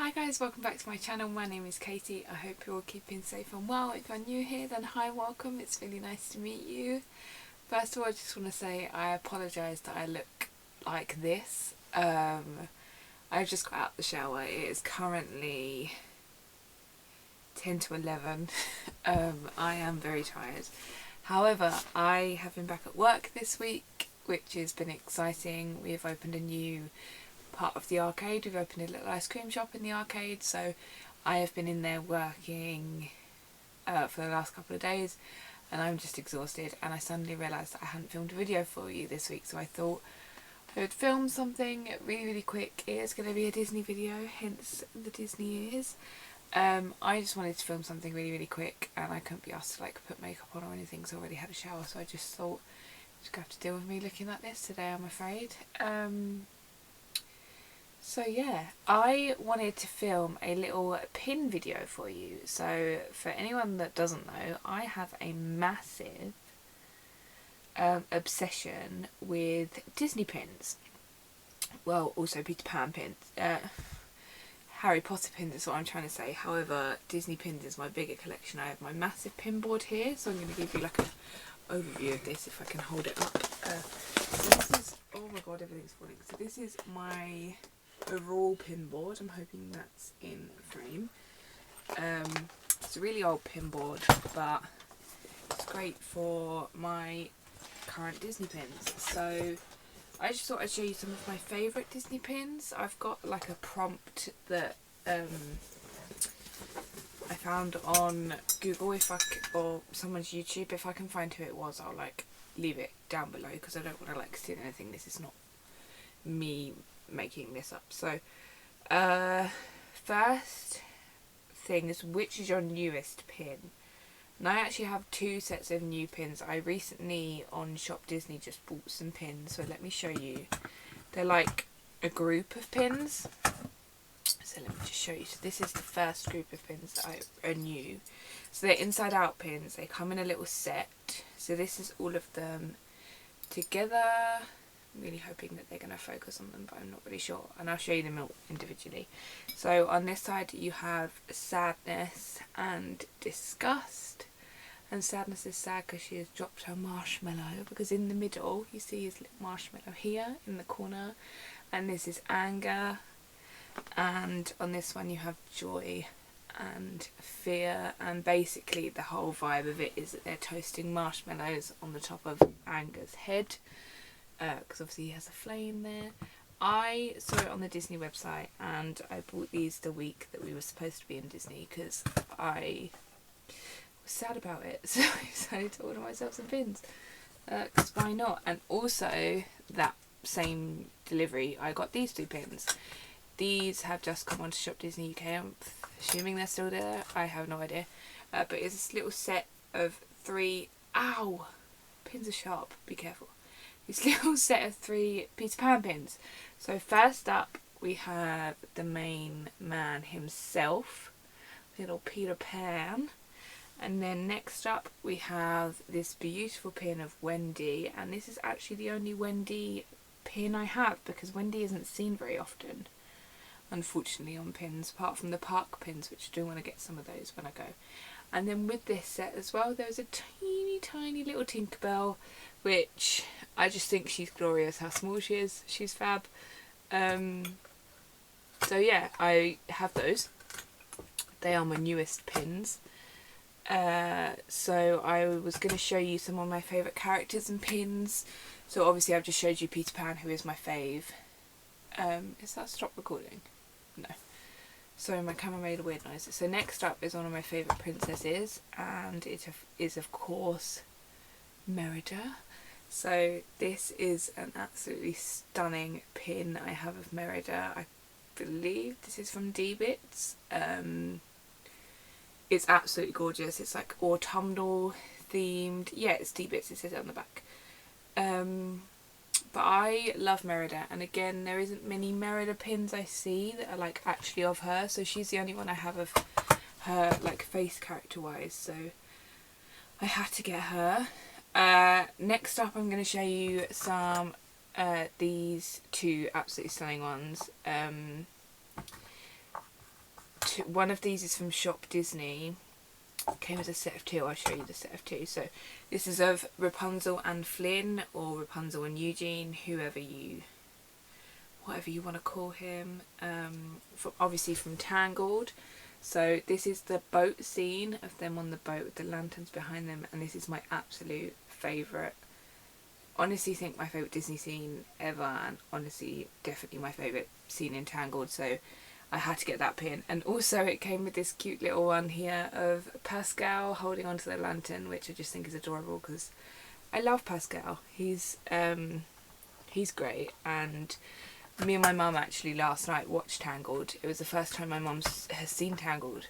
Hi guys, welcome back to my channel. My name is Katie. I hope you're all keeping safe and well. If you're new here, then hi, welcome. It's really nice to meet you. First of all, I just want to say I apologise that I look like this. I've just got out the shower. It is currently 10 to 11. I am very tired. However, I have been back at work this week, which has been exciting. We have opened a new part of the arcade. We've opened a little ice cream shop in the arcade, so I have been in there working for the last couple of days, and I'm just exhausted, and I suddenly realised that I hadn't filmed a video for you this week, so I thought I would film something really quick. It is going to be a Disney video, hence the Disney ears. I just wanted to film something really quick, and I couldn't be asked to like put makeup on or anything, so I already had a shower, so I just thought you're going to have to deal with me looking like this today, I'm afraid. So yeah, I wanted to film a little pin video for you. So for anyone that doesn't know, I have a massive obsession with Disney pins. Well, also Peter Pan pins. Harry Potter pins is what I'm trying to say. However, Disney pins is my bigger collection. I have my massive pin board here, so I'm going to give you like an overview of this if I can hold it up. So this is, oh my god, everything's falling. So this is my overall pin board. I'm hoping that's in frame. It's a really old pin board, but it's great for my current Disney pins. So I just thought I'd show you some of my favourite Disney pins. I've got like a prompt that I found on Google, or someone's YouTube. If I can find who it was, I'll like leave it down below, because I don't want to like steal anything. This is not me making this up. So first thing is, which is your newest pin? And I actually have two sets of new pins. I recently on Shop Disney just bought some pins, so let me show you. They're like a group of pins, so let me just show you. So this is the first group of pins that are new. So they're inside out pins. They come in a little set, so this is all of them together. I'm really hoping that they're going to focus on them, but I'm not really sure, and I'll show you them all individually. So on this side you have sadness and disgust, and sadness is sad because she has dropped her marshmallow, because in the middle you see his little marshmallow here in the corner, and this is anger. And on this one you have joy and fear, and basically the whole vibe of it is that they're toasting marshmallows on the top of Anger's head, because obviously he has a flame there. I saw it on the Disney website, and I bought these the week that we were supposed to be in Disney, because I was sad about it, so I decided to order myself some pins, because why not? And also that same delivery I got these two pins. These have just come onto Shop Disney UK. I'm assuming they're still there, I have no idea, but it's this little set of 3, ow, pins are sharp, be careful. This little set of 3 Peter Pan pins. So first up we have the main man himself, little Peter Pan, and then next up we have this beautiful pin of Wendy, and this is actually the only Wendy pin I have, because Wendy isn't seen very often, unfortunately, on pins, apart from the park pins, which I do want to get some of those when I go. And then with this set as well, there's a tiny little Tinkerbell, which I just think she's glorious how small she is. She's fab. So yeah, I have those. They are my newest pins. So I was going to show you some of my favourite characters and pins. So obviously I've just showed you Peter Pan, who is my fave. Is that stop recording? No. Sorry, my camera made a weird noise. So next up is one of my favourite princesses, and it is of course Merida. So this is an absolutely stunning pin I have of Merida. I believe this is from D-Bits. It's absolutely gorgeous. It's like autumnal themed. Yeah, it's D-Bits, it says it on the back. But I love Merida, and again, there isn't many Merida pins I see that are like actually of her, so she's the only one I have of her like face character wise, so I had to get her. Next up I'm going to show you some these two absolutely stunning ones. one of these is from Shop Disney. Came as a set of 2. I'll show you the set of 2. So this is of Rapunzel and Flynn, or Rapunzel and Eugene, whatever you want to call him. Obviously from Tangled. So this is the boat scene of them on the boat with the lanterns behind them, and this is my absolute favourite. Honestly think my favourite Disney scene ever, and honestly definitely my favourite scene in Tangled, so I had to get that pin. And also it came with this cute little one here of Pascal holding onto the lantern, which I just think is adorable because I love Pascal. He's great, and me and my mum actually last night watched Tangled. It was the first time my mum has seen Tangled,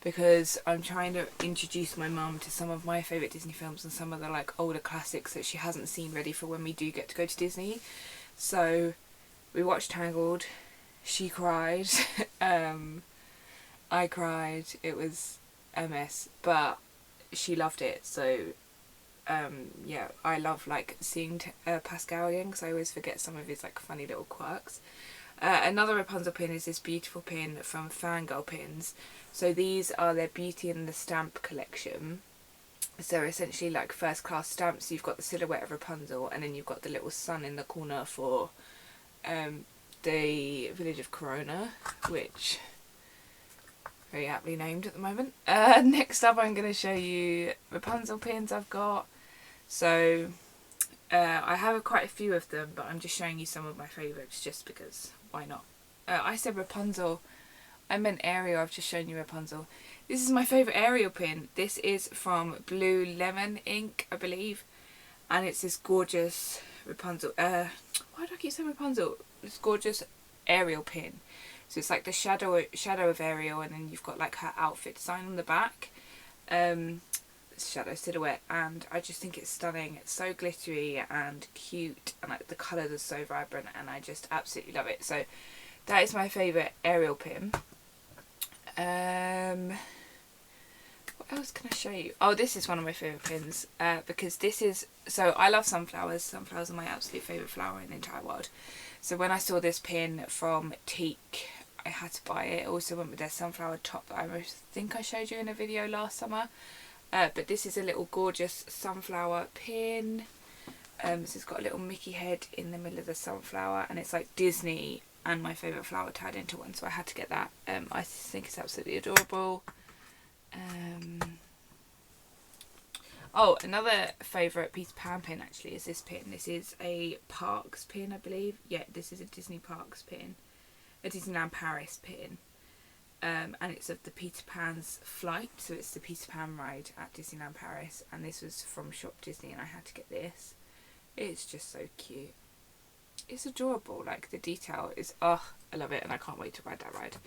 because I'm trying to introduce my mum to some of my favourite Disney films and some of the like older classics that she hasn't seen, ready for when we do get to go to Disney. So we watched Tangled. She cried. I cried. It was a mess, but she loved it. So yeah, I love like seeing Pascal again, because I always forget some of his like funny little quirks. Another Rapunzel pin is this beautiful pin from Fangirl Pins. So these are their Beauty and the Stamp collection. So essentially like first class stamps. You've got the silhouette of Rapunzel, and then you've got the little sun in the corner for the village of Corona, which very aptly named at the moment. Next up I'm going to show you Rapunzel pins I've got. So I have quite a few of them, but I'm just showing you some of my favourites just because, why not? I said Rapunzel, I meant Ariel. I've just shown you Rapunzel. This is my favourite Ariel pin. This is from Blue Lemon ink, I believe, and it's this gorgeous Rapunzel, why do I keep saying Rapunzel? This gorgeous Ariel pin. So it's like the shadow of Ariel, and then you've got like her outfit design on the back, shadow silhouette, and I just think it's stunning. It's so glittery and cute, and like the colours are so vibrant, and I just absolutely love it. So that is my favourite Ariel pin. What else can I show you? Oh, this is one of my favourite pins, because this is, so I love sunflowers. Sunflowers are my absolute favourite flower in the entire world. So when I saw this pin from Teak, I had to buy it. It also went with their sunflower top that I think I showed you in a video last summer. But this is a little gorgeous sunflower pin. This has got a little Mickey head in the middle of the sunflower, and it's like Disney and my favourite flower tied into one, so I had to get that. I think it's absolutely adorable. Oh, another favourite Peter Pan pin actually is this pin. This is a Parks pin, I believe. Yeah, this is a Disney Parks pin. A Disneyland Paris pin. And it's of the Peter Pan's flight. So it's the Peter Pan ride at Disneyland Paris. And this was from Shop Disney, and I had to get this. It's just so cute. It's adorable. Like the detail is, oh, I love it, and I can't wait to ride that ride.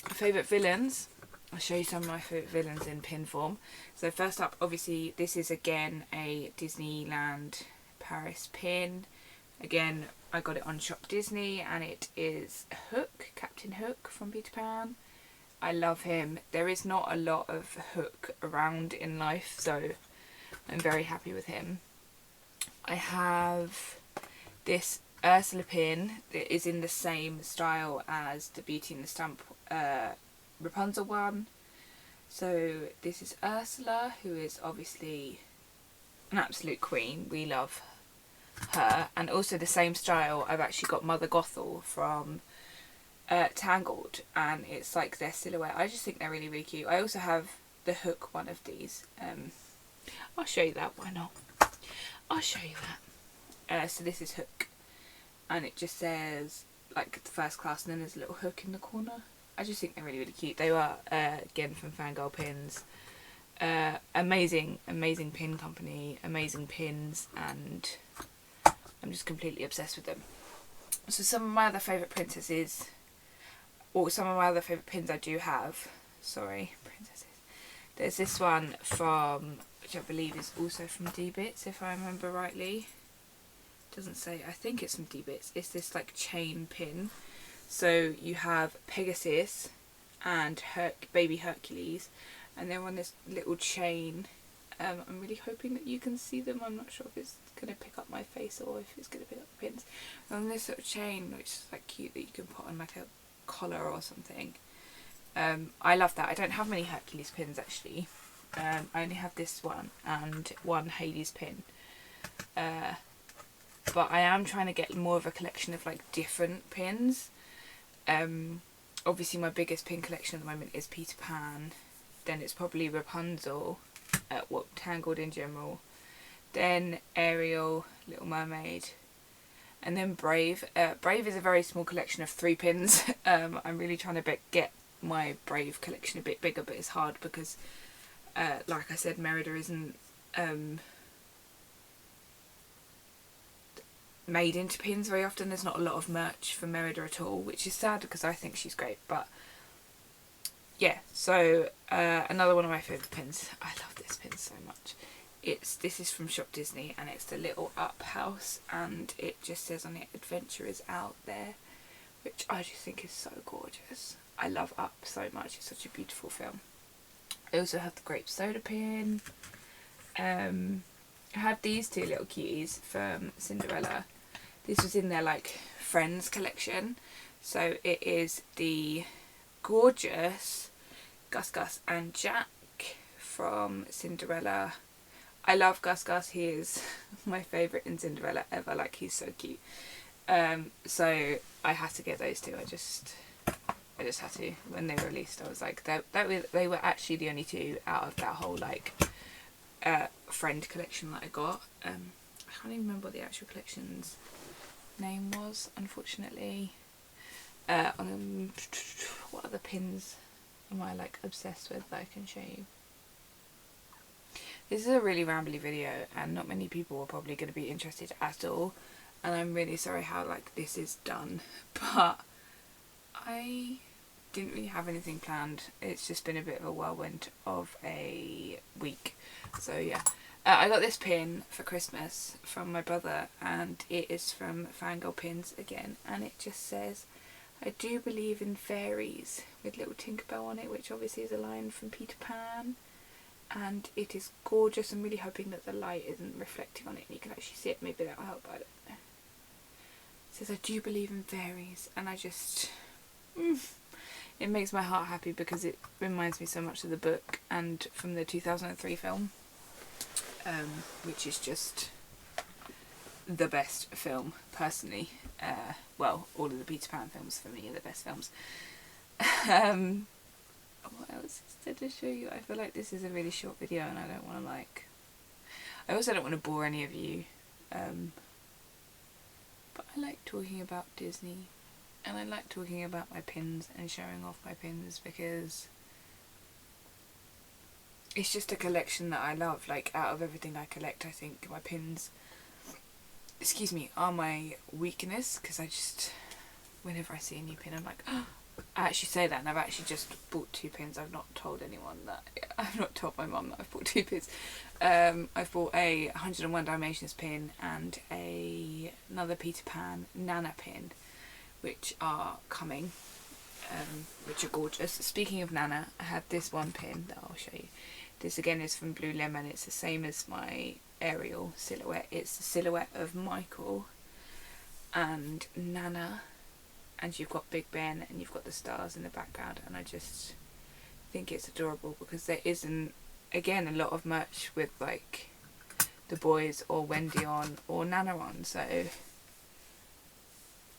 Favourite villains. I'll show you some of my favourite villains in pin form. So first up, obviously, this is again a Disneyland Paris pin. Again, I got it on Shop Disney, and it is Hook, Captain Hook from Peter Pan. I love him. There is not a lot of Hook around in life, so I'm very happy with him. I have this Ursula pin that is in the same style as the Beauty and the Stamp Rapunzel one. So this is Ursula, who is obviously an absolute queen. We love her. And also the same style, I've actually got Mother Gothel from Tangled, and it's like their silhouette. I just think they're really, really cute. I also have the Hook one of these. I'll show you that, why not? I'll show you that. So this is Hook, and it just says like the first class, and then there's a little hook in the corner. I just think they're really, really cute. They were, again, from Fangirl Pins. Amazing, amazing pin company, amazing pins, and I'm just completely obsessed with them. So some of my other favourite princesses, or some of my other favourite pins I do have, sorry, princesses. There's this one from, which I believe is also from D-Bits, if I remember rightly. Doesn't say, I think it's from D-Bits. It's this like chain pin. So you have Pegasus and baby Hercules, and they're on this little chain. I'm really hoping that you can see them. I'm not sure if it's going to pick up my face or if it's going to pick up the pins. And on this sort of chain, which is like cute, that you can put on like a collar or something. I love that. I don't have many Hercules pins actually. I only have this one and one Hades pin. But I am trying to get more of a collection of like different pins. Obviously my biggest pin collection at the moment is Peter Pan. Then it's probably Rapunzel, Tangled in general. Then Ariel, Little Mermaid. And then Brave. Brave is a very small collection of 3 pins. I'm really trying to get my Brave collection a bit bigger, but it's hard because, like I said, Merida isn't made into pins very often. There's not a lot of merch for Merida at all, which is sad because I think she's great. But yeah, so another one of my favourite pins. I love this pin so much. This is from Shop Disney, and it's the little Up house, and it just says on it, "Adventure is out there," which I just think is so gorgeous. I love Up so much. It's such a beautiful film. I also have the grape soda pin. I had these 2 little cuties from Cinderella. This was in their like Friends collection. So it is the gorgeous Gus Gus and Jack from Cinderella. I love Gus Gus. He is my favourite in Cinderella ever. Like, he's so cute. So I had to get those 2. I just had to. When they were released, I was like, they were actually the only 2 out of that whole like Friend collection that I got. I can't even remember what the actual collection's name was, unfortunately. What other pins am I like obsessed with that I can show you? This is a really rambly video, and not many people are probably going to be interested at all, and I'm really sorry how like this is done, but I didn't really have anything planned. It's just been a bit of a whirlwind of a week. So yeah, I got this pin for Christmas from my brother, and it is from Fangirl Pins again, and it just says, "I do believe in fairies," with little Tinkerbell on it, which obviously is a line from Peter Pan. And it is gorgeous. I'm really hoping that the light isn't reflecting on it and you can actually see it. Maybe that will help, I don't know. It says, "I do believe in fairies," and I just... it makes my heart happy because it reminds me so much of the book and from the 2003 film, which is just the best film, personally. Well, all of the Peter Pan films for me are the best films. What else is there to show you? I feel like this is a really short video and I don't want to like... I also don't want to bore any of you. But I like talking about Disney. And I like talking about my pins and showing off my pins because it's just a collection that I love. Like, out of everything I collect, I think my pins, excuse me, are my weakness, because I just, whenever I see a new pin, I'm like, oh. I actually say that, and I've actually just bought 2 pins. I've not told anyone that. I've not told my mum that I've bought 2 pins. I've bought a 101 Dalmatians pin and another Peter Pan Nana pin, which are coming, which are gorgeous. Speaking of Nana, I have this one pin that I'll show you. This again is from Blue Lemon. It's the same as my Ariel silhouette. It's the silhouette of Michael and Nana. And you've got Big Ben and you've got the stars in the background, and I just think it's adorable because there isn't, again, a lot of merch with like the boys or Wendy on or Nana on, so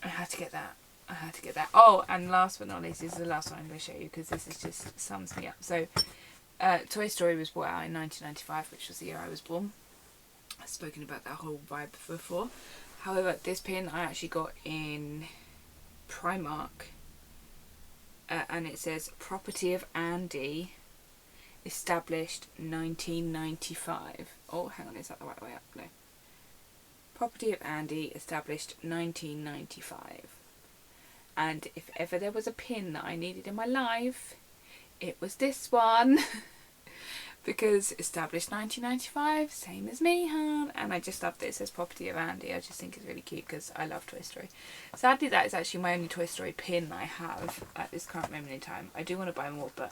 I had to get that. I had to get that. Oh, and last but not least, this is the last one I'm going to show you because this is just sums me up. So Toy Story was brought out in 1995, which was the year I was born. I've spoken about that whole vibe before. However, this pin I actually got in Primark, and it says "Property of Andy, established 1995. Oh, hang on, is that the right way up? No. Property of Andy, established 1995. And if ever there was a pin that I needed in my life, it was this one. Because established 1995, same as me, hun. And I just love that it says Property of Andy. I just think it's really cute because I love Toy Story. Sadly, that is actually my only Toy Story pin I have at this current moment in time. I do want to buy more, but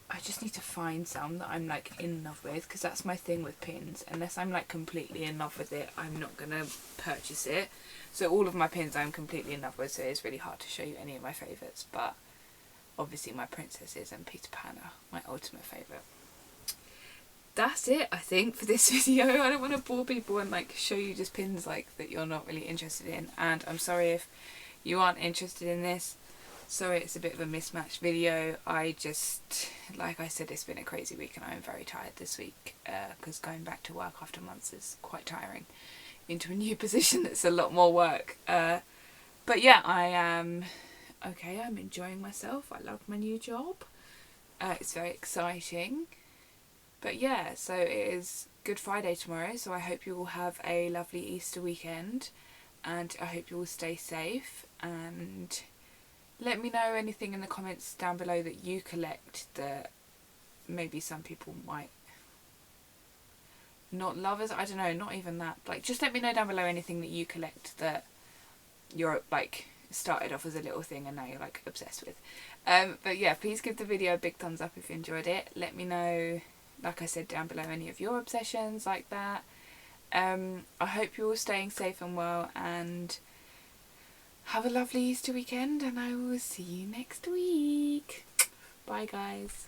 I just need to find some that I'm like in love with, because that's my thing with pins. Unless I'm like completely in love with it, I'm not going to purchase it. So all of my pins I'm completely in love with, so it's really hard to show you any of my favourites. But obviously my princesses and Peter Pan are my ultimate favourite. That's it, I think, for this video. I don't want to bore people and like show you just pins like that you're not really interested in, and I'm sorry if you aren't interested in this. Sorry it's a bit of a mismatched video. I just, like I said, it's been a crazy week and I'm very tired this week because going back to work after months is quite tiring into a new position that's a lot more work. But yeah, I am okay. I'm enjoying myself. I love my new job. It's very exciting. But yeah, so it is Good Friday tomorrow, so I hope you all have a lovely Easter weekend, and I hope you all stay safe, and let me know anything in the comments down below that you collect that maybe some people might not love as, I don't know, not even that, like just let me know down below anything that you collect that you're like started off as a little thing and now you're like obsessed with. But yeah, please give the video a big thumbs up if you enjoyed it. Let me know, like I said, down below any of your obsessions like that. I hope you're all staying safe and well, and have a lovely Easter weekend, and I will see you next week. Bye guys.